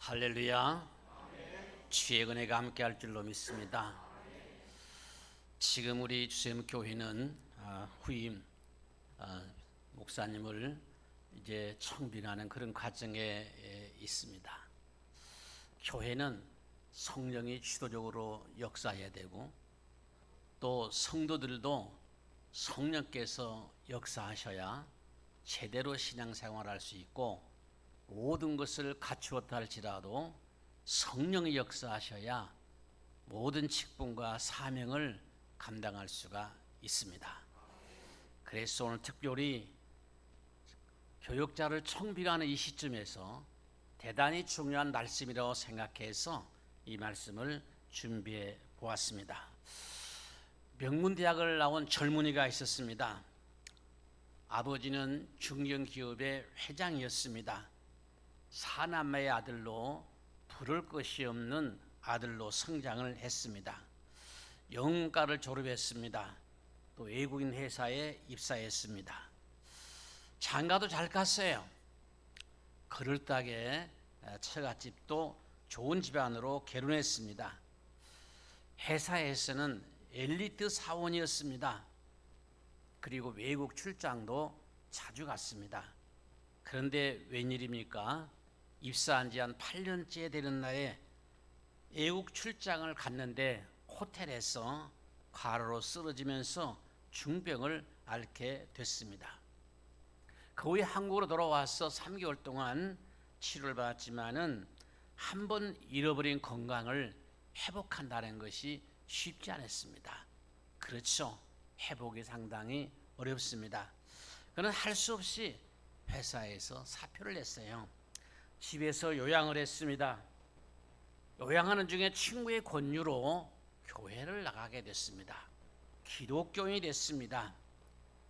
할렐루야. 주의 은혜가 함께할 줄로 믿습니다. 지금 우리 주샘 교회는 후임 목사님을 이제 청빙하는 그런 과정에 있습니다. 교회는 성령이 주도적으로 역사해야 되고 또 성도들도 성령께서 역사하셔야 제대로 신앙생활할 수 있고 모든 것을 갖추었다 할지라도 성령이 역사하셔야 모든 직분과 사명을 감당할 수가 있습니다. 그래서 오늘 특별히 교역자를 청빙하는 이 시점에서 대단히 중요한 말씀이라고 생각해서 이 말씀을 준비해 보았습니다. 명문대학을 나온 젊은이가 있었습니다. 아버지는 중견기업의 회장이었습니다. 사남매의 아들로 부를 것이 없는 아들로 성장을 했습니다. 영문과를 졸업했습니다. 또 외국인 회사에 입사했습니다. 장가도 잘 갔어요. 그럴싸하게 처갓집도 좋은 집안으로 결혼했습니다. 회사에서는 엘리트 사원이었습니다. 그리고 외국 출장도 자주 갔습니다. 그런데 웬일입니까? 입사한 지 한 8년째 되는 날에 외국 출장을 갔는데 호텔에서 과로로 쓰러지면서 중병을 앓게 됐습니다. 그 후에 한국으로 돌아와서 3개월 동안 치료를 받았지만은 한 번 잃어버린 건강을 회복한다는 것이 쉽지 않았습니다. 그렇죠. 회복이 상당히 어렵습니다. 그는 할 수 없이 회사에서 사표를 냈어요. 집에서 요양을 했습니다. 요양하는 중에 친구의 권유로 교회를 나가게 됐습니다. 기독교인이 됐습니다.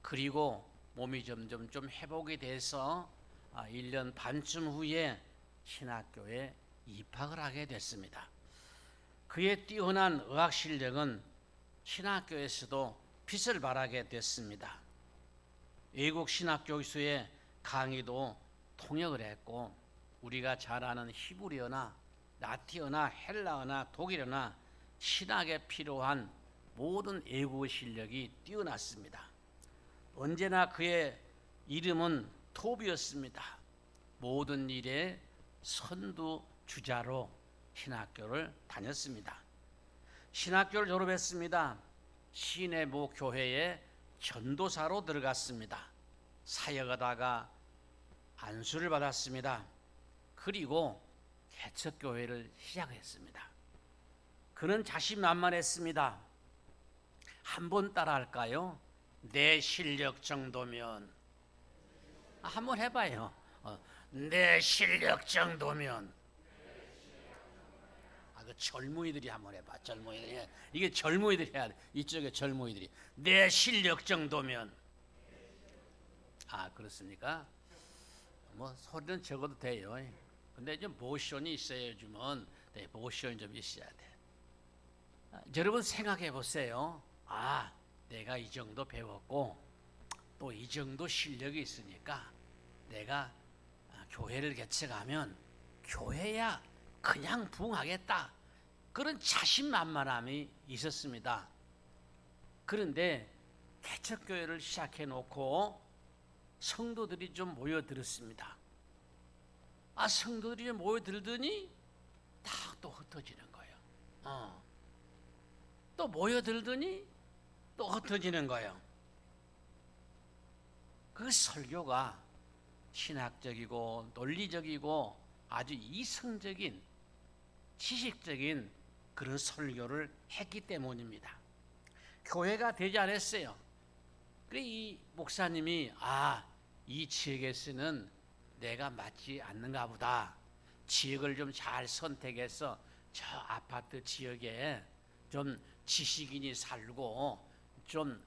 그리고 몸이 점점 좀 회복이 돼서 1년 반쯤 후에 신학교에 입학을 하게 됐습니다. 그의 뛰어난 의학 실력은 신학교에서도 빛을 발하게 됐습니다. 외국 신학 교수의 강의도 통역을 했고 우리가 잘 아는 히브리어나 라틴어나 헬라어나 독일어나 신학에 필요한 모든 외국어 실력이 뛰어났습니다. 언제나 그의 이름은 톱이었습니다. 모든 일에 선두주자로 신학교를 다녔습니다. 신학교를 졸업했습니다. 시내 모 교회에 전도사로 들어갔습니다. 사역하다가 안수를 받았습니다. 그리고 개척교회를 시작했습니다. 그는 자신만만했습니다. 한번 따라할까요? 내 실력 정도면 한번 해봐요. 내 실력 정도면 그 젊은이들이 한번 해봐. 젊은이들이 이게 젊은이들이 해야 돼. 이쪽에 젊은이들이 내 실력 정도면 그렇습니까? 뭐 소리는 적어도 돼요. 근데 좀 모션이 있어야지만 모션이 좀 있어야 돼. 여러분 생각해 보세요. 내가 이 정도 배웠고 또 이 정도 실력이 있으니까 내가 교회를 개척하면 교회야 그냥 부흥하겠다. 그런 자신만만함이 있었습니다. 그런데 개척교회를 시작해 놓고 성도들이 좀 모여들었습니다. 성도들이 모여들더니 다 또 흩어지는 거예요. 또 모여들더니 또 흩어지는 거예요. 그 설교가 신학적이고 논리적이고 아주 이성적인 지식적인 그런 설교를 했기 때문입니다. 교회가 되지 않았어요. 그래 이 목사님이 이 지역에서는 내가 맞지 않는가 보다. 지역을 좀 잘 선택해서 저 아파트 지역에 좀 지식인이 살고 좀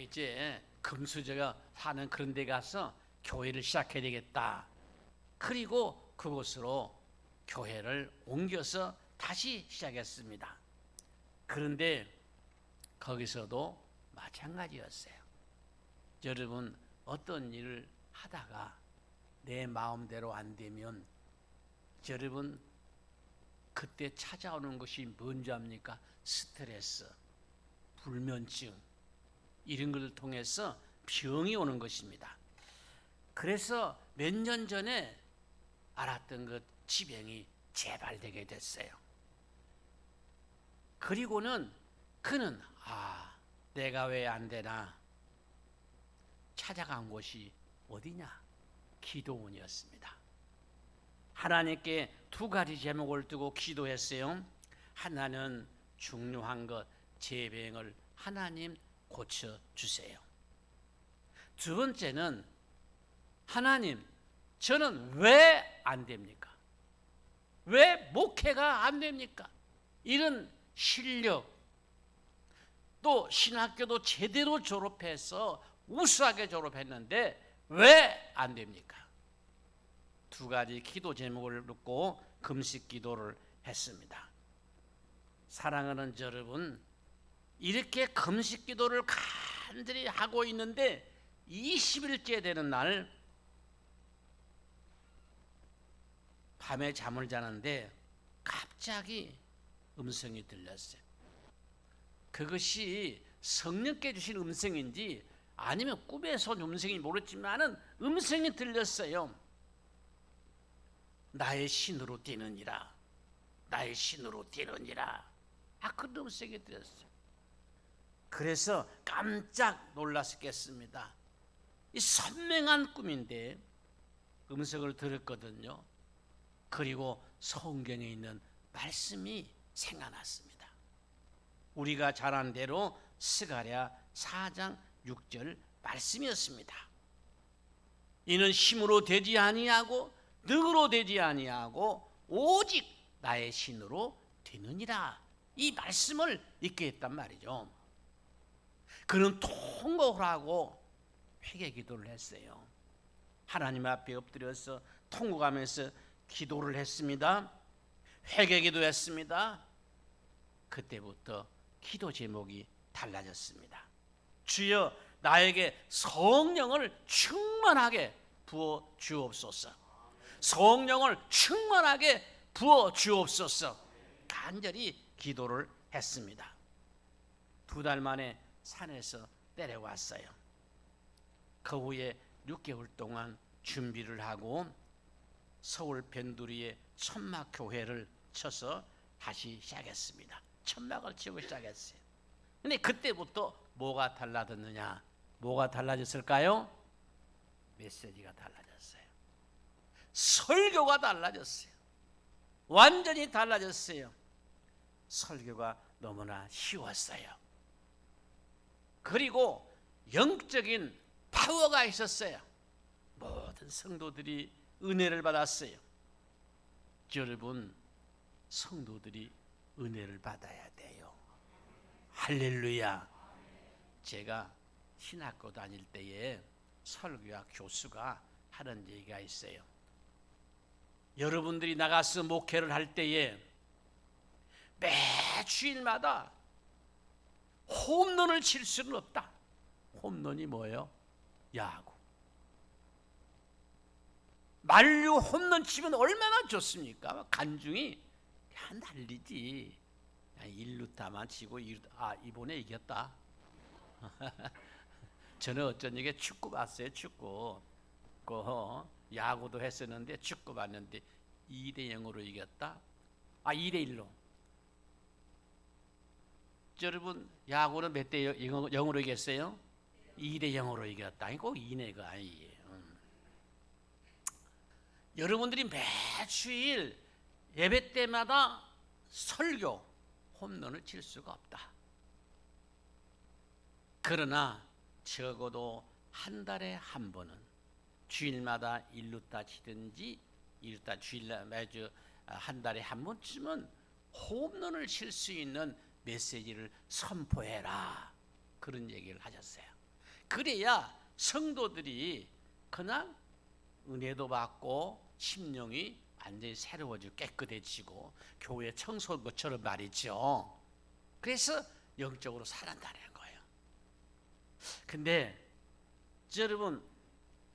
이제 금수저가 사는 그런 데 가서 교회를 시작해야 되겠다. 그리고 그곳으로 교회를 옮겨서 다시 시작했습니다. 그런데 거기서도 마찬가지였어요. 여러분 어떤 일을 하다가 내 마음대로 안 되면 여러분 그때 찾아오는 것이 뭔지 압니까? 스트레스, 불면증 이런 것을 통해서 병이 오는 것입니다. 그래서 몇 년 전에 알았던 그 지병이 재발되게 됐어요. 그리고는 그는 내가 왜 안 되나 찾아간 곳이 어디냐? 기도원이었습니다. 하나님께 두 가지 제목을 두고 기도했어요. 하나는 중요한 것, 제 병을 하나님 고쳐주세요. 두 번째는 하나님, 저는 왜 안 됩니까? 왜 목회가 안 됩니까? 이런 실력, 또 신학교도 제대로 졸업해서 우수하게 졸업했는데 왜 안 됩니까? 두 가지 기도 제목을 놓고 금식 기도를 했습니다. 사랑하는 여러분, 이렇게 금식 기도를 간절히 하고 있는데 20일째 되는 날 밤에 잠을 자는데 갑자기 음성이 들렸어요. 그것이 성령께 주신 음성인지 아니면 꿈에서 온 음성인지 모르지만은 음성이 들렸어요. 나의 신으로 뛰느니라, 나의 신으로 뛰느니라. 그런 음성이 들렸어요. 그래서 깜짝 놀랐겠습니다. 이 선명한 꿈인데 음성을 들었거든요. 그리고 성경에 있는 말씀이 생각났습니다. 우리가 잘 아는 대로 스가랴 4장 6절 말씀이었습니다. 이는 힘으로 되지 아니하고 능으로 되지 아니하고 오직 나의 신으로 되느니라. 이 말씀을 읽게 했단 말이죠. 그는 통곡을 하고 회개 기도를 했어요. 하나님 앞에 엎드려서 통곡하면서 기도를 했습니다. 회개 기도했습니다. 그때부터 기도 제목이 달라졌습니다. 주여, 나에게 성령을 충만하게 부어 주옵소서. 성령을 충만하게 부어 주옵소서. 간절히 기도를 했습니다. 2달 만에 산에서 내려왔어요. 그 후에 6개월 동안 준비를 하고 서울 변두리에 천막교회를 쳐서 다시 시작했습니다. 천막을 치고 시작했어요. 근데 그때부터 뭐가 달라졌느냐? 뭐가 달라졌을까요? 메시지가 달라졌어요. 설교가 달라졌어요. 완전히 달라졌어요. 설교가 너무나 쉬웠어요. 그리고 영적인 파워가 있었어요. 모든 성도들이 은혜를 받았어요. 여러분, 성도들이 은혜를 받아야 돼요. 할렐루야. 제가 신학교 다닐 때에 설교학 교수가 하는 얘기가 있어요. 여러분들이 나가서 목회를 할 때에 매 주일마다 홈런을 칠 수는 없다. 홈런이 뭐예요? 야구. 만루 홈런 치면 얼마나 좋습니까? 간중이 그냥 날리지. 1루타만 치고 이번에 이겼다. 저는 어쩐지 축구 봤어요. 축구. 야구도 했었는데 축구 봤는데 2대0으로 이겼다. 2대1로. 여러분, 야구는 몇 대 0으로 이겼어요? 2대0으로 이겼다. 꼭 2내가 아니에요. 여러분들이 매주일 예배 때마다 설교, 홈런을 칠 수가 없다. 그러나 적어도 한 달에 한 번은 주일마다 1루타 치든지 1루타 주일날 매주 한 달에 한 번쯤은 홈런을 칠 수 있는 메시지를 선포해라. 그런 얘기를 하셨어요. 그래야 성도들이 그냥 은혜도 받고 심령이 완전히 새로워지고 깨끗해지고 교회 청소한 것처럼 말이죠. 그래서 영적으로 살아난다는 거예요. 근데 여러분,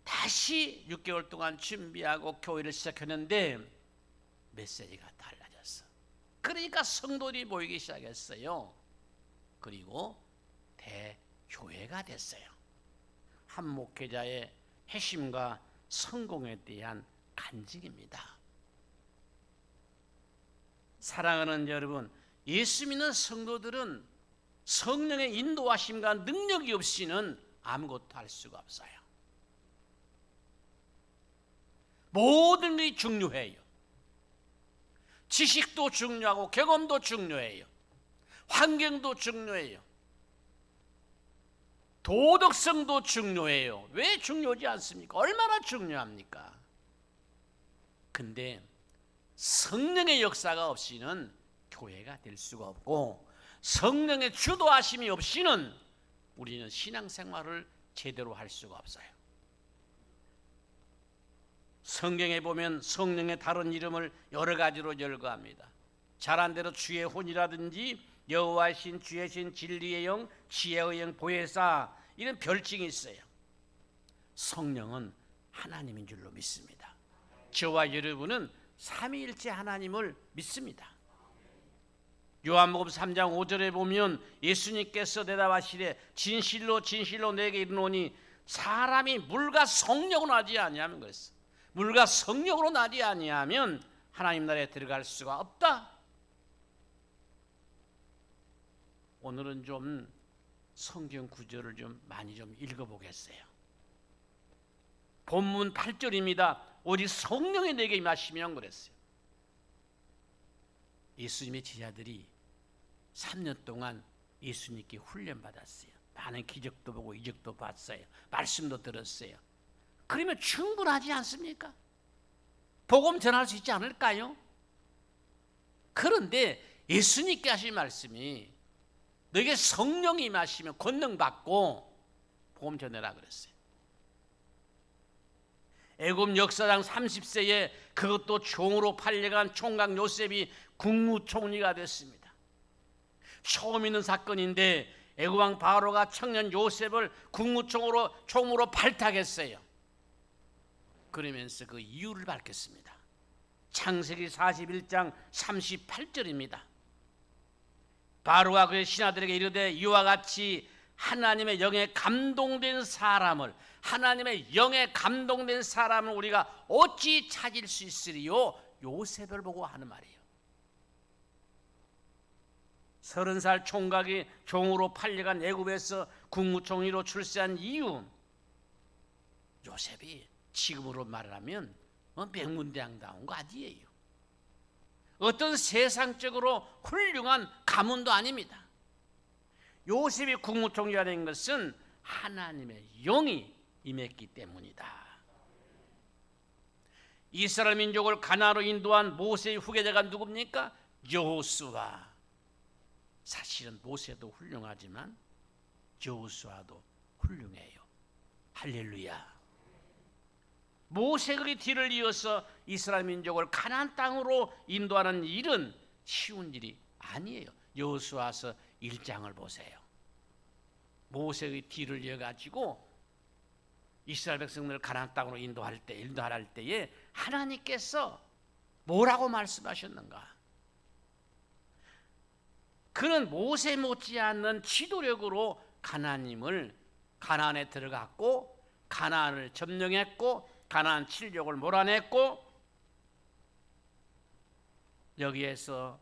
다시 6개월 동안 준비하고 교회를 시작했는데 메시지가 달라졌어. 그러니까 성도들이 모이기 시작했어요. 그리고 대교회가 됐어요. 한 목회자의 핵심과 성공에 대한 간증입니다. 사랑하는 여러분, 예수 믿는 성도들은 성령의 인도하심과 능력이 없이는 아무것도 할 수가 없어요. 모든 것이 중요해요. 지식도 중요하고 경험도 중요해요. 환경도 중요해요. 도덕성도 중요해요. 왜 중요하지 않습니까? 얼마나 중요합니까? 근데 성령의 역사가 없이는 교회가 될 수가 없고, 성령의 주도하심이 없이는 우리는 신앙생활을 제대로 할 수가 없어요. 성경에 보면 성령의 다른 이름을 여러 가지로 열거합니다. 잘한 대로 주의 혼이라든지 여호와의 신, 주의 신, 진리의 영, 지혜의 영, 보혜사, 이런 별칭이 있어요. 성령은 하나님인 줄로 믿습니다. 저와 여러분은 삼위일체 하나님을 믿습니다. 요한복음 3장 5절에 보면 예수님께서 대답하시되 진실로 진실로 내게 이르노니 사람이 물과 성령으로 나지 아니하면 그랬어. 물과 성령으로 나지 아니하면 하나님 나라에 들어갈 수가 없다. 오늘은 좀 성경 구절을 좀 많이 좀 읽어보겠어요. 본문 8절입니다. 오직 성령이 내게 임하시면 그랬어요. 예수님의 제자들이 3년 동안 예수님께 훈련받았어요. 많은 기적도 보고 이적도 봤어요. 말씀도 들었어요. 그러면 충분하지 않습니까? 복음 전할 수 있지 않을까요? 그런데 예수님께 하신 말씀이 너에게 성령이 임하시면 권능 받고 복음 전해라 그랬어요. 애굽 역사상 30세에 그것도 종으로 팔려간 총각 요셉이 국무총리가 됐습니다. 처음 있는 사건인데 애굽 왕 바로가 청년 요셉을 총으로 발탁했어요. 그러면서 그 이유를 밝혔습니다. 창세기 41장 38절입니다. 바로가 그의 신하들에게 이르되 이와 같이 하나님의 영에 감동된 사람을 우리가 어찌 찾을 수 있으리요? 요셉을 보고 하는 말이에요. 30살 총각이 종으로 팔려간 애굽에서 국무총리로 출세한 이유, 요셉이 지금으로 말하면 명문대왕다운 거 아니에요. 어떤 세상적으로 훌륭한 가문도 아닙니다. 요셉이 국무총리가 된 것은 하나님의 영이 임했기 때문이다. 이스라엘 민족을 가나안으로 인도한 모세의 후계자가 누굽니까? 여호수아. 사실은 모세도 훌륭하지만 여호수아도 훌륭해요. 할렐루야. 모세의 뒤를 이어서 이스라엘 민족을 가나안 땅으로 인도하는 일은 쉬운 일이 아니에요. 여호수아서 1장을 보세요. 모세의 뒤를 이어가지고 이스라엘 백성들을 가나안 땅으로 인도할 때에 하나님께서 뭐라고 말씀하셨는가? 그는 모세 못지않는 지도력으로 가나안에 들어갔고 가나안을 점령했고 가나안 칠족을 몰아냈고, 여기에서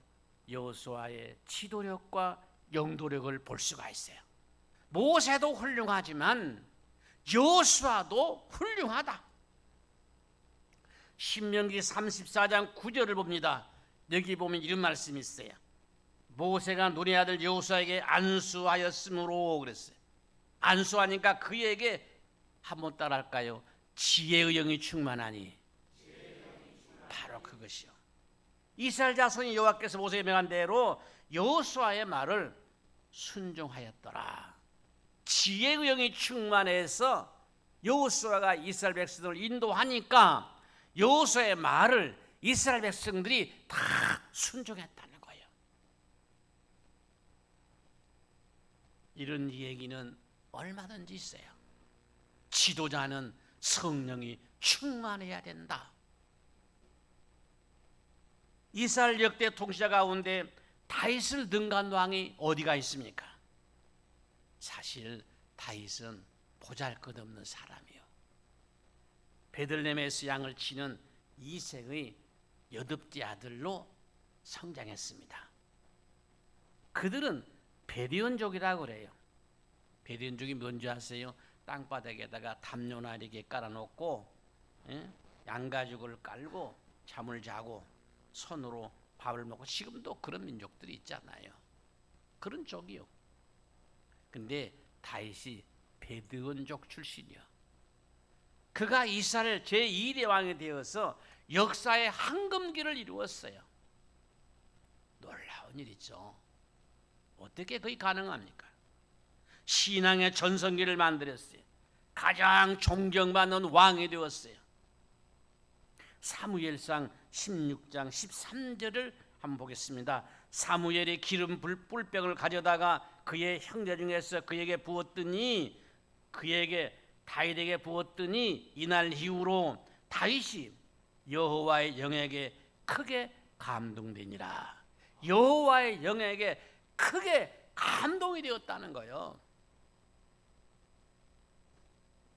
여호수아의 지도력과 영도력을 볼 수가 있어요. 모세도 훌륭하지만 여호수아도 훌륭하다. 신명기 34장 9절을 봅니다. 여기 보면 이런 말씀이 있어요. 모세가 눈의 아들 여호수아에게 안수하였으므로 그랬어요. 안수하니까 그에게 한번 따라할까요? 지혜의 영이 충만하니. 바로 그것이요. 이스라엘 자손이 여호와께서 모세에게 명한 대로 여호수아의 말을 순종하였더라. 지혜의 영이 충만해서 여호수아가 이스라엘 백성들을 인도하니까 여호수아의 말을 이스라엘 백성들이 다 순종했다는 거예요. 이런 얘기는 얼마든지 있어요. 지도자는 성령이 충만해야 된다. 이스라엘 역대 통치자 가운데 다윗을 능가한 왕이 어디가 있습니까? 사실 다윗은 보잘것없는 사람이요, 베들레헴에서 양을 치는 이색의 여덟째 아들로 성장했습니다. 그들은 베드온족이라고 그래요. 베드온족이 뭔지 아세요? 땅바닥에다가 담요나 이렇게 깔아놓고 양가죽을 깔고 잠을 자고 손으로 밥을 먹고, 지금도 그런 민족들이 있잖아요. 그런 족이요. 근데 다윗이 베드온족 출신이요. 그가 이스라엘 제2대 왕이 되어서 역사의 황금기를 이루었어요. 놀라운 일이죠. 어떻게 그게 가능합니까? 신앙의 전성기를 만들었어요. 가장 존경받는 왕이 되었어요. 사무엘상 16장 13절을 한번 보겠습니다. 사무엘이 기름 뿔병을 가져다가 그의 형제 중에서 그에게 부었더니, 다윗에게 부었더니 이날 이후로 다윗이 여호와의 영에게 크게 감동되니라. 여호와의 영에게 크게 감동이 되었다는 거예요.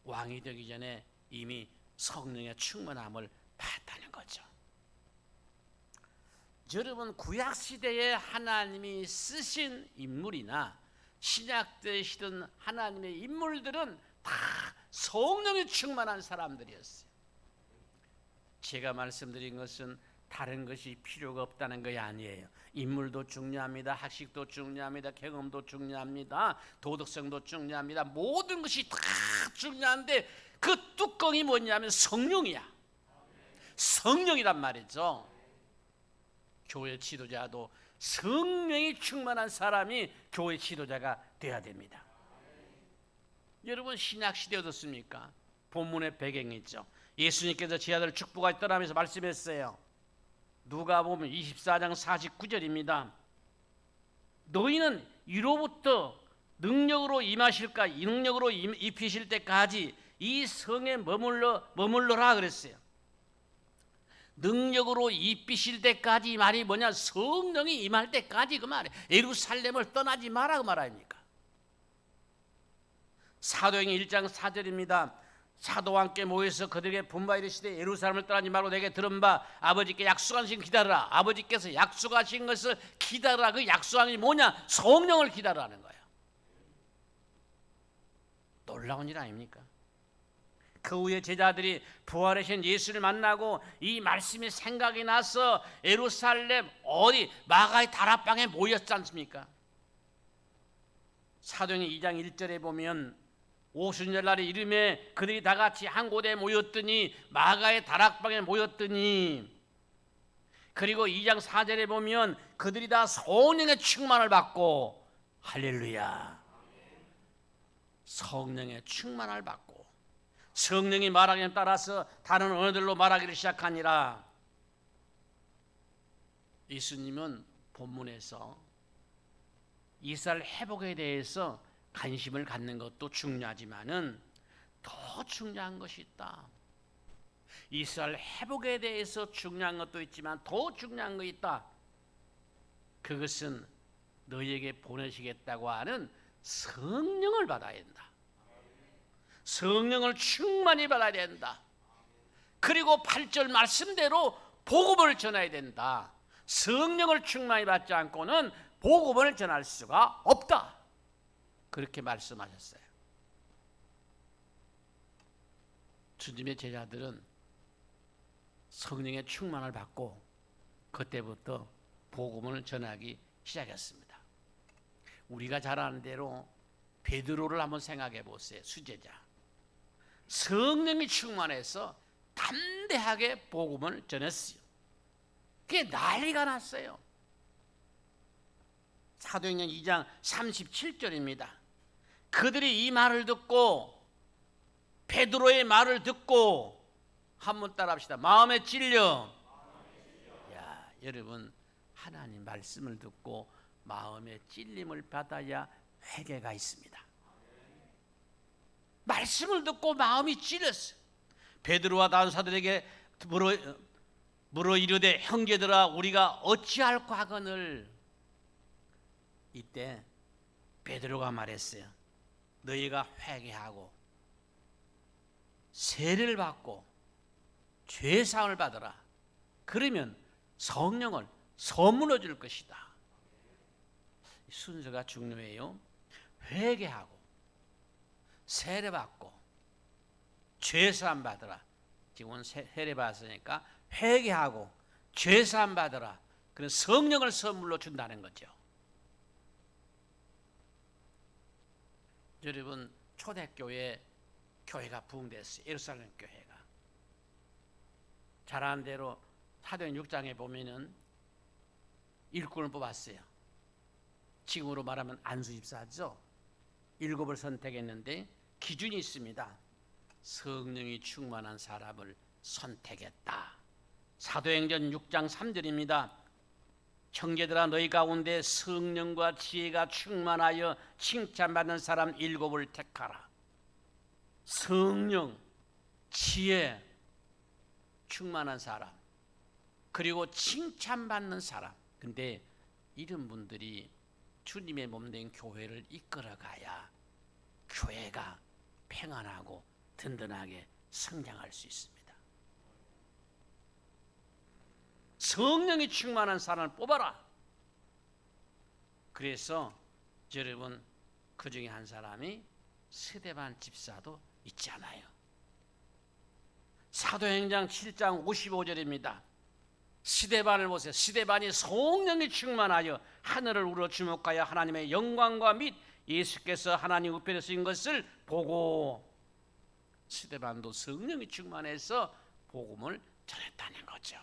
왕이 되기 전에 이미 성령의 충만함을 받았다는 거죠. 여러분, 구약시대에 하나님이 쓰신 인물이나 신약시대에 쓰던 하나님의 인물들은 다 성령이 충만한 사람들이었어요. 제가 말씀드린 것은 다른 것이 필요가 없다는 것이 아니에요. 인물도 중요합니다. 학식도 중요합니다. 경험도 중요합니다. 도덕성도 중요합니다. 모든 것이 다 중요한데 그 뚜껑이 뭐냐면 성령이야. 성령이란 말이죠. 교회 지도자도 성령이 충만한 사람이 교회 지도자가 돼야 됩니다. 여러분, 신약시대 어떻습니까? 본문의 배경이 있죠. 예수님께서 제 아들 축복하시 떠나면서 말씀했어요. 누가복음 24장 49절입니다. 너희는 이로부터 능력으로 임하실까, 이 능력으로 입히실 때까지 이 성에 머물러라 그랬어요. 능력으로 입히실 때까지, 이 말이 뭐냐? 성령이 임할 때까지 그 말이에요. 예루살렘을 떠나지 마라 그 말 아닙니까? 사도행전 1장 4절입니다. 사도와 함께 모여서 그들에게 분부하여 이르시되 예루살렘을 떠나지 말고 내게 들은 바 아버지께 약속하신 것을 기다리라. 아버지께서 약속하신 것을 기다리라. 그 약속한 게 뭐냐? 성령을 기다리라는 거예요. 놀라운 일 아닙니까? 그 후에 제자들이 부활하신 예수를 만나고 이 말씀이 생각이 나서 예루살렘 어디 마가의 다락방에 모였지 않습니까? 사도행전 2장 1절에 보면 오순절날의 이름에 그들이 다 같이 한 곳에 모였더니, 마가의 다락방에 모였더니, 그리고 2장 4절에 보면 그들이 다 성령의 충만을 받고, 할렐루야, 성령의 충만을 받고 성령이 말하기에 따라서 다른 언어들로 말하기를 시작하니라. 예수님은 본문에서 이스라엘 회복에 대해서 관심을 갖는 것도 중요하지만은 더 중요한 것이 있다. 이스라엘 회복에 대해서 중요한 것도 있지만 더 중요한 것이 있다. 그것은 너희에게 보내시겠다고 하는 성령을 받아야 된다. 성령을 충만히 받아야 된다. 그리고 8절 말씀대로 복음을 전해야 된다. 성령을 충만히 받지 않고는 복음을 전할 수가 없다. 그렇게 말씀하셨어요. 주님의 제자들은 성령의 충만을 받고 그때부터 복음을 전하기 시작했습니다. 우리가 잘 아는 대로 베드로를 한번 생각해 보세요. 수제자. 성령이 충만해서 담대하게 복음을 전했어요. 그게 난리가 났어요. 사도행전 2장 37절입니다. 그들이 이 말을 듣고, 베드로의 말을 듣고, 한번 따라합시다. 마음에 찔려. 야, 여러분, 하나님 말씀을 듣고 마음에 찔림을 받아야 회개가 있습니다. 말씀을 듣고 마음이 찔렸어요. 베드로와 다른 사도들에게 물어 이르되 형제들아 우리가 어찌할까 하거늘. 이때 베드로가 말했어요. 너희가 회개하고 세례를 받고 죄사함을 받으라. 그러면 성령을 선물로 줄 것이다. 순서가 중요해요. 회개하고 세례 받고 죄사함 받으라. 지금은 세례 받았으니까 회개하고 죄사함 받으라. 그런 성령을 선물로 준다는 거죠. 여러분, 초대교회 교회가 부흥됐어요. 예루살렘 교회가. 잘 아는 대로 사도행 6장에 보면은 일꾼을 뽑았어요. 지금으로 말하면 안수집사죠. 7을 선택했는데 기준이 있습니다. 성령이 충만한 사람을 선택했다. 사도행전 6장 3절입니다. 형제들아 너희 가운데 성령과 지혜가 충만하여 칭찬받는 사람 7을 택하라. 성령, 지혜, 충만한 사람, 그리고 칭찬받는 사람. 근데 이런 분들이 주님의 몸된 교회를 이끌어가야 교회가 평안하고 든든하게 성장할 수 있습니다. 성령이 충만한 사람을 뽑아라. 그래서 여러분, 그 중에 한 사람이 스데반 집사도 있잖아요. 사도행전 7장 55절입니다. 스데반을 보세요. 스데반이 성령이 충만하여 하늘을 우러 주목하여 하나님의 영광과 및 예수께서 하나님 우편에 쓰신 것을 보고, 스데반도 성령이 충만해서 복음을 전했다는 거죠.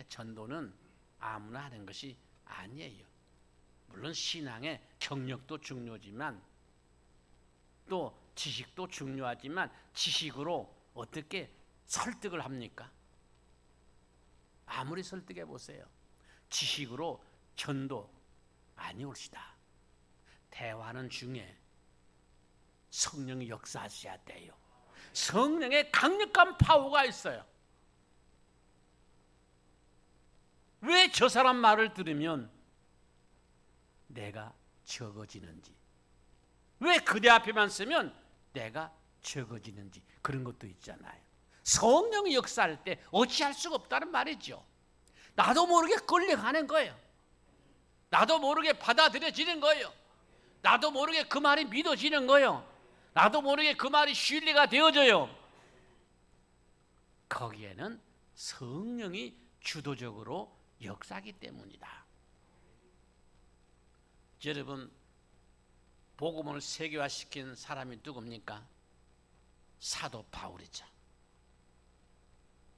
전도는 아무나 하는 것이 아니에요. 물론 신앙의 경력도 중요하지만 또 지식도 중요하지만 지식으로 어떻게 설득을 합니까? 아무리 설득해 보세요. 지식으로 전도 아니 옳시다. 대화는 중에 성령이 역사하셔야 돼요. 성령의 강력한 파워가 있어요. 왜 저 사람 말을 들으면 내가 적어지는지, 왜 그대 앞에만 쓰면 내가 적어지는지, 그런 것도 있잖아요. 성령이 역사할 때 어찌할 수가 없다는 말이죠. 나도 모르게 끌려가는 거예요. 나도 모르게 받아들여지는 거예요. 나도 모르게 그 말이 믿어지는 거예요. 나도 모르게 그 말이 신뢰가 되어져요. 거기에는 성령이 주도적으로 역사하기 때문이다. 여러분, 복음을 세계화시킨 사람이 누굽니까? 사도 바울이죠.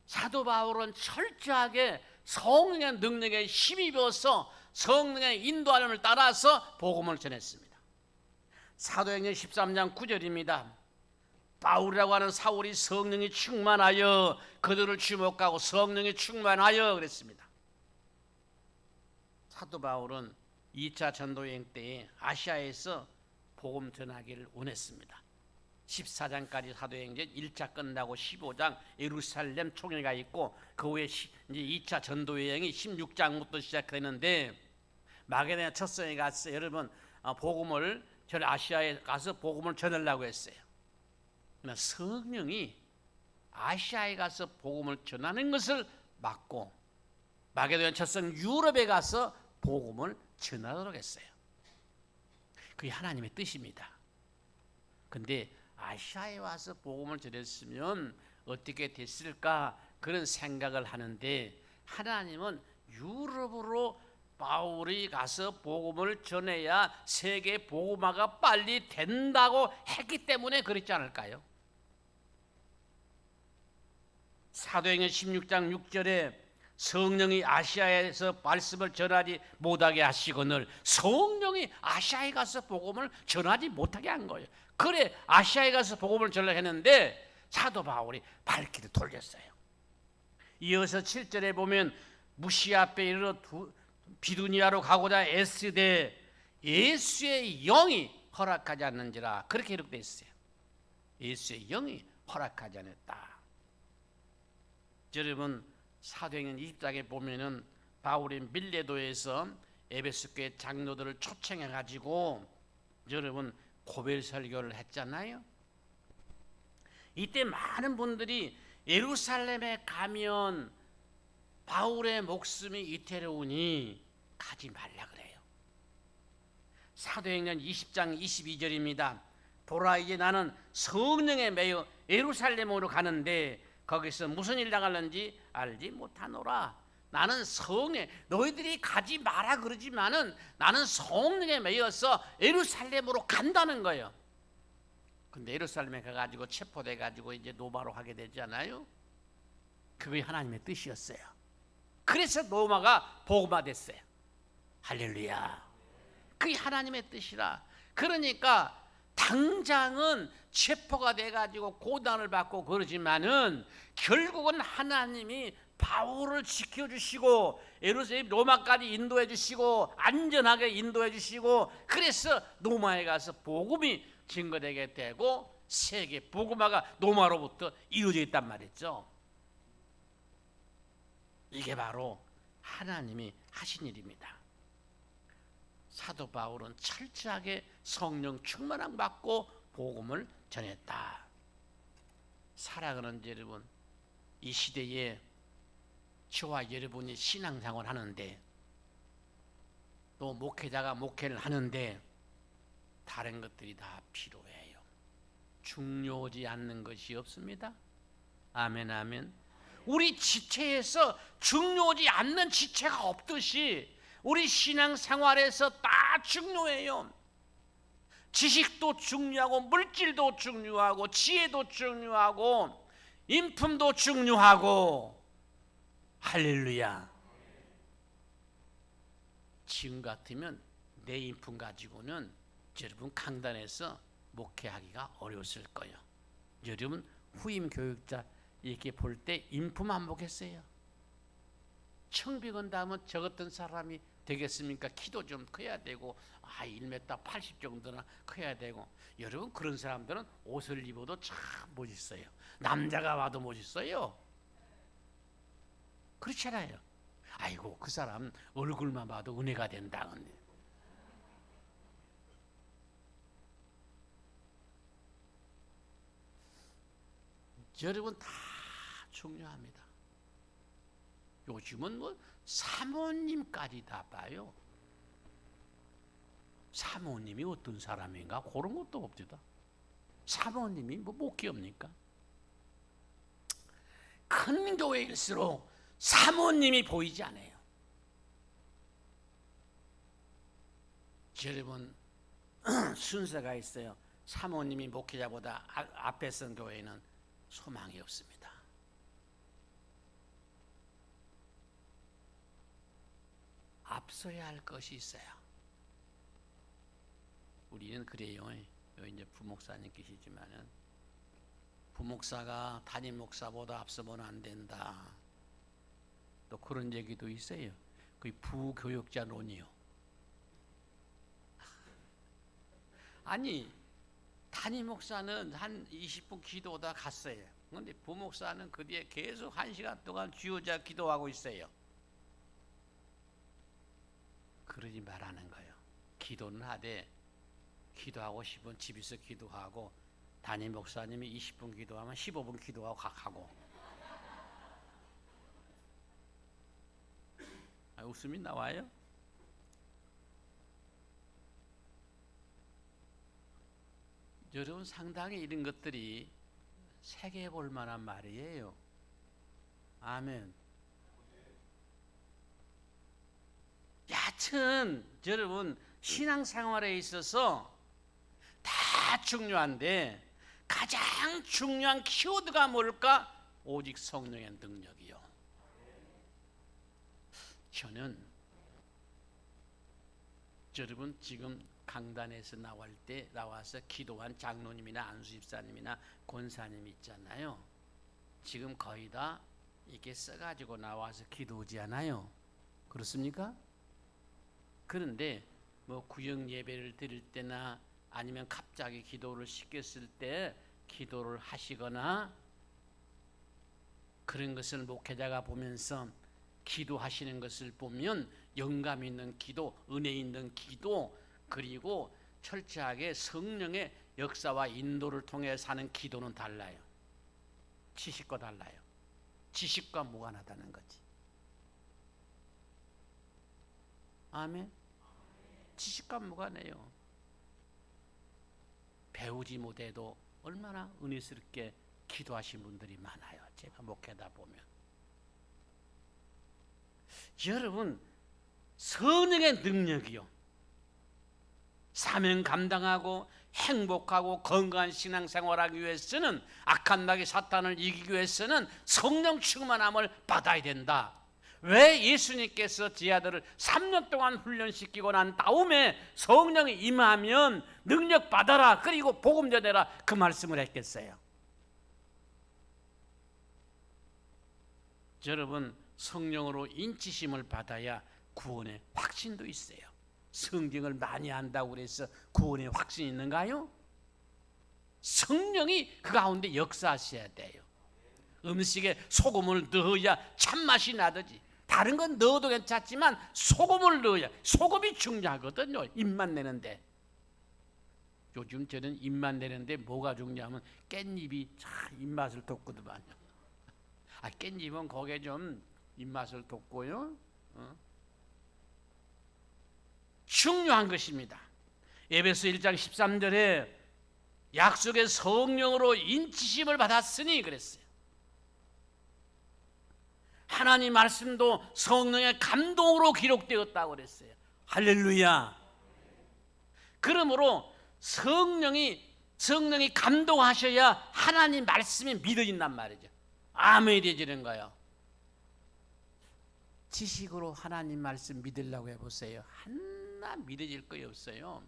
사도 바울은 철저하게 성령의 능력에 힘입어서 성령의 인도하심을 따라서 복음을 전했습니다. 사도행전 13장 9절입니다. 바울이라고 하는 사울이 성령이 충만하여 그들을 주목하고 성령이 충만하여 그랬습니다. 사도 바울은 2차 전도여행 때에 아시아에서 복음 전하기를 원했습니다. 14장까지 사도행전 1차 끝나고 15장 예루살렘 총회가 있고 그 후에 이제 2차 전도여행이 16장부터 시작되는데 마게도냐 첫성에 가서 여러분 복음을 아시아에 가서 복음을 전하려고 했어요. 그러나 성령이 아시아에 가서 복음을 전하는 것을 막고 마게도냐 첫성 유럽에 가서 복음을 전하도록 했어요. 그게 하나님의 뜻입니다. 근데 아시아에 와서 복음을 전했으면 어떻게 됐을까 그런 생각을 하는데 하나님은 유럽으로 바울이 가서 복음을 전해야 세계 복음화가 빨리 된다고 했기 때문에 그랬지 않을까요? 사도행전 16장 6절에 성령이 아시아에서 말씀을 전하지 못하게 하시거늘 성령이 아시아에 가서 복음을 전하지 못하게 한 거예요. 그래 아시아에 가서 복음을 전하려 했는데 사도 바울이 발길을 돌렸어요. 이어서 7절에 보면 무시아 앞에 이르러 비두니아로 가고자 애쓰되 예수의 영이 허락하지 않는지라 그렇게 기록되어 있어요. 예수의 영이 허락하지 않았다. 여러분 사도행전 20장에 보면은 바울이 밀레도에서 에베소 교회 장로들을 초청해 가지고 여러분 고별 설교를 했잖아요. 이때 많은 분들이 예루살렘에 가면 바울의 목숨이 위태로우니 가지 말라 그래요. 사도행전 20장 22절입니다. 보라, 이제 나는 성령에 매여 예루살렘으로 가는데 거기서 무슨 일 당할는지 알지 못하노라. 나는 성령, 너희들이 가지 마라 그러지만은 나는 성령에 매여서 예루살렘으로 간다는 거예요. 근데 예루살렘에 가가지고 체포돼가지고 이제 노마로 하게 되잖아요. 그게 하나님의 뜻이었어요. 그래서 로마가 복음화 됐어요. 할렐루야. 그게 하나님의 뜻이라. 그러니까 당장은 체포가 돼가지고 고난을 받고 그러지만은 결국은 하나님이 바울을 지켜주시고 예루살렘 로마까지 인도해 주시고 안전하게 인도해 주시고 그래서 로마에 가서 복음이 증거되게 되고 세계 복음화가 로마로부터 이루어져 있단 말이죠. 이게 바로 하나님이 하신 일입니다. 사도 바울은 철저하게 성령 충만함 받고 복음을 전했다. 살아가는 여러분, 이 시대에 저와 여러분이 신앙생활을 하는데 또 목회자가 목회를 하는데 다른 것들이 다 필요해요. 중요하지 않는 것이 없습니다. 아멘, 아멘. 우리 지체에서 중요하지 않는 지체가 없듯이 우리 신앙생활에서 다 중요해요. 지식도 중요하고 물질도 중요하고 지혜도 중요하고 인품도 중요하고 할렐루야. 지금 같으면 내 인품 가지고는 여러분 강단에서 목회하기가 어려웠을 거예요. 여러분 후임 교육자 이렇게 볼 때 인품 안 보겠어요? 청비 건다면 저 같은 사람이 되겠습니까? 키도 좀 커야 되고 1m 80 정도나 커야 되고. 여러분 그런 사람들은 옷을 입어도 참 멋있어요. 남자가 와도 멋있어요. 그렇잖아요. 아이고 그 사람 얼굴만 봐도 은혜가 된다. 여러분 다 중요합니다. 요즘은 뭐 사모님까지 다 봐요. 사모님이 어떤 사람인가 그런 것도 없지다. 사모님이 뭐 목기업니까? 큰 교회일수록 사모님이 보이지 않아요. 여러분 순서가 있어요. 사모님이 목회자보다 앞에 선 교회는 소망이 없습니다. 앞서야 할 것이 있어요. 우리는 그래요. 여기 이제 부목사님 계시지만은 부목사가 담임 목사보다 앞서면 안 된다. 또 그런 얘기도 있어요. 그 부교역자론이요. 아니 담임 목사는 한 20분 기도하다 갔어요. 그런데 부목사는 그 뒤에 계속 1시간 동안 주여자 기도하고 있어요. 그러지 말라는 거예요. 기도는 하되 기도하고 싶으면 집에서 기도하고 담임 목사님이 20분 기도하면 15분 기도하고 가고. 웃음이 나와요? 여러분 상당히 이런 것들이 새겨볼 만한 말이에요. 아멘. 여하튼 여러분 신앙생활에 있어서 다 중요한데 가장 중요한 키워드가 뭘까? 오직 성령의 능력이요. 저는 여러분 지금 강단에서 나와서 기도한 장로님이나 안수집사님이나 권사님 있잖아요. 지금 거의 다 이렇게 써가지고 나와서 기도하지 않아요. 그렇습니까? 그런데 뭐 구역 예배를 드릴 때나 아니면 갑자기 기도를 시켰을 때 기도를 하시거나 그런 것을 목회자가 보면서 기도하시는 것을 보면 영감 있는 기도, 은혜 있는 기도, 그리고 철저하게 성령의 역사와 인도를 통해 사는 기도는 달라요. 지식과 달라요. 지식과 무관하다는 거지. 아멘. 지식과 무관해요. 배우지 못해도 얼마나 은혜스럽게 기도하신 분들이 많아요. 제가 목회다 보면. 여러분, 성령의 능력이요, 사명 감당하고 행복하고 건강한 신앙생활하기 위해서는, 악한 나귀 사탄을 이기기 위해서는 성령 충만함을 받아야 된다. 왜 예수님께서 제 아들을 3년 동안 훈련시키고 난 다음에 성령이 임하면 능력 받아라, 그리고 복음 전해라, 그 말씀을 했겠어요? 여러분, 성령으로 인치심을 받아야 구원의 확신도 있어요. 성경을 많이 안다고 그래서 구원의 확신이 있는가요? 성령이 그 가운데 역사하셔야 돼요. 음식에 소금을 넣어야 참맛이 나듯이, 다른 건 넣어도 괜찮지만 소금을 넣어야, 소금이 중요하거든요. 입맛 내는데. 요즘 저는 입맛 내는데 뭐가 중요하면 깻잎이 참 입맛을 돋거든요. 깻잎은 거기에 좀 입맛을 돋고요, 중요한 것입니다. 에베소 1장 13절에 약속의 성령으로 인치심을 받았으니 그랬어요. 하나님 말씀도 성령의 감동으로 기록되었다고 그랬어요. 할렐루야. 그러므로 성령이 감동하셔야 하나님 말씀이 믿어진단 말이죠. 아멘이 되지는 거예요. 지식으로 하나님 말씀 믿으려고 해보세요. 하나 믿어질 거이 없어요.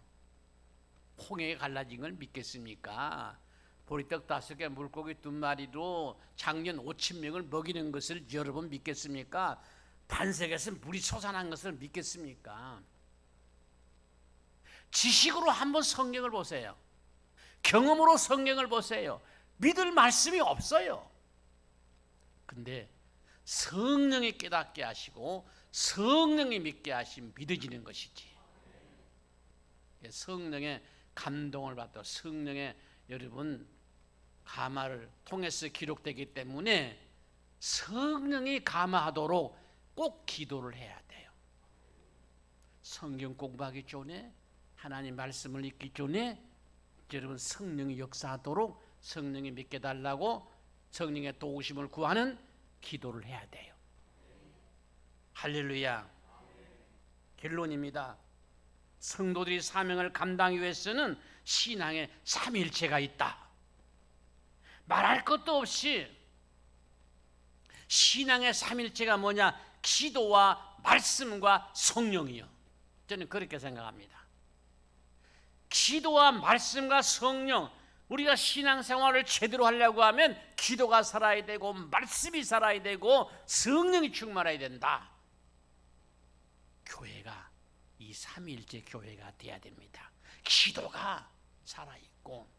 홍해에 갈라진 걸 믿겠습니까? 보리떡 5개, 물고기 2마리로 작년 5,000명을 먹이는 것을 여러분 믿겠습니까? 반석에서 물이 솟아난 것을 믿겠습니까? 지식으로 한번 성경을 보세요. 경험으로 성경을 보세요. 믿을 말씀이 없어요. 근데 성령이 깨닫게 하시고 성령이 믿게 하시면 믿어지는 것이지. 성령의 감동을 받고 성령의 여러분 감화를 통해서 기록되기 때문에 성령이 감화하도록 꼭 기도를 해야 돼요. 성경 공부하기 전에, 하나님 말씀을 읽기 전에 여러분 성령이 역사하도록, 성령이 믿게 달라고 성령의 도우심을 구하는 기도를 해야 돼요. 할렐루야. 결론입니다. 성도들이 사명을 감당하기 위해서는 신앙의 삼위일체가 있다. 말할 것도 없이 신앙의 삼위일체가 뭐냐? 기도와 말씀과 성령이요. 저는 그렇게 생각합니다. 기도와 말씀과 성령, 우리가 신앙생활을 제대로 하려고 하면 기도가 살아야 되고 말씀이 살아야 되고 성령이 충만해야 된다. 교회가 이 삼위일체 교회가 돼야 됩니다. 기도가 살아있고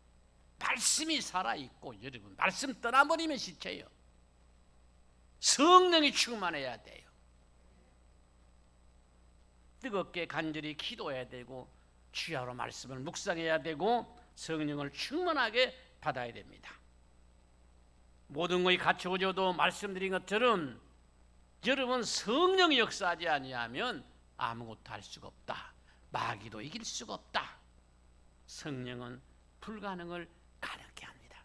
말씀이 살아있고, 여러분 말씀 떠나버리면 시체예요. 성령이 충만해야 돼요. 뜨겁게 간절히 기도해야 되고 주야로 말씀을 묵상해야 되고 성령을 충만하게 받아야 됩니다. 모든 것이 갖추어져도 말씀드린 것처럼 여러분 성령이 역사하지 아니하면 아무것도 할 수가 없다. 마귀도 이길 수가 없다. 성령은 불가능을 가능케 합니다.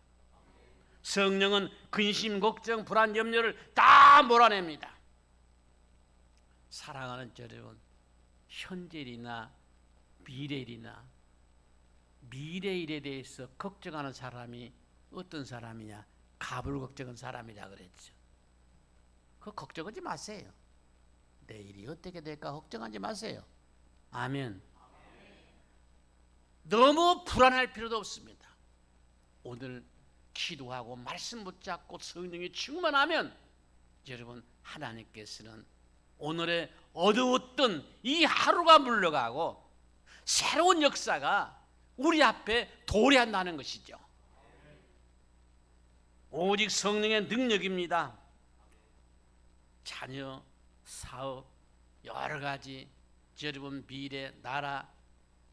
성령은 근심, 걱정, 불안, 염려를 다 몰아냅니다. 사랑하는 여러분, 현재일이나 미래일이나 미래일에 대해서 걱정하는 사람이 어떤 사람이냐? 갑을 걱정한 사람이라 그랬죠. 그거 걱정하지 마세요. 내일이 어떻게 될까 걱정하지 마세요. 아멘. 너무 불안할 필요도 없습니다. 오늘 기도하고 말씀 붙잡고 성령이 충만하면 여러분 하나님께서는 오늘의 어두웠던 이 하루가 물러가고 새로운 역사가 우리 앞에 도래한다는 것이죠. 오직 성령의 능력입니다. 자녀, 사업, 여러 가지 여러분 미래, 나라,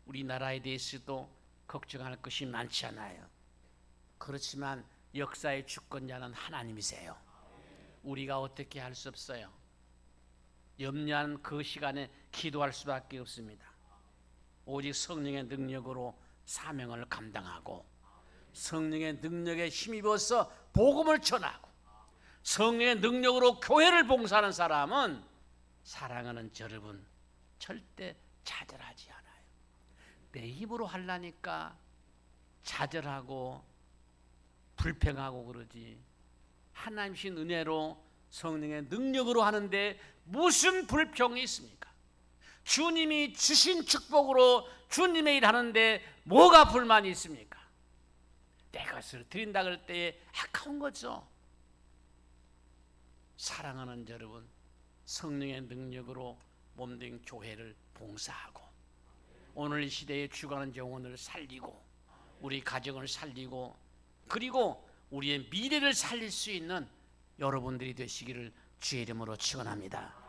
우리나라에 대해서도 걱정할 것이 많지 않아요. 그렇지만 역사의 주권자는 하나님이세요. 우리가 어떻게 할 수 없어요. 염려한 그 시간에 기도할 수밖에 없습니다. 오직 성령의 능력으로 사명을 감당하고 성령의 능력에 힘입어서 복음을 전하고 성령의 능력으로 교회를 봉사하는 사람은 사랑하는 여러분 절대 좌절하지 않아요. 내 힘으로 하려니까 좌절하고 불평하고 그러지, 하나님신 은혜로 성령의 능력으로 하는데 무슨 불평이 있습니까? 주님이 주신 축복으로 주님의 일 하는데 뭐가 불만이 있습니까? 내 것을 드린다 그럴 때에 아까운 거죠. 사랑하는 여러분, 성령의 능력으로 몸된 교회를 봉사하고 오늘 이 시대에 죽어가는 영혼을 살리고 우리 가정을 살리고 그리고 우리의 미래를 살릴 수 있는 여러분들이 되시기를 주의 이름으로 축원합니다.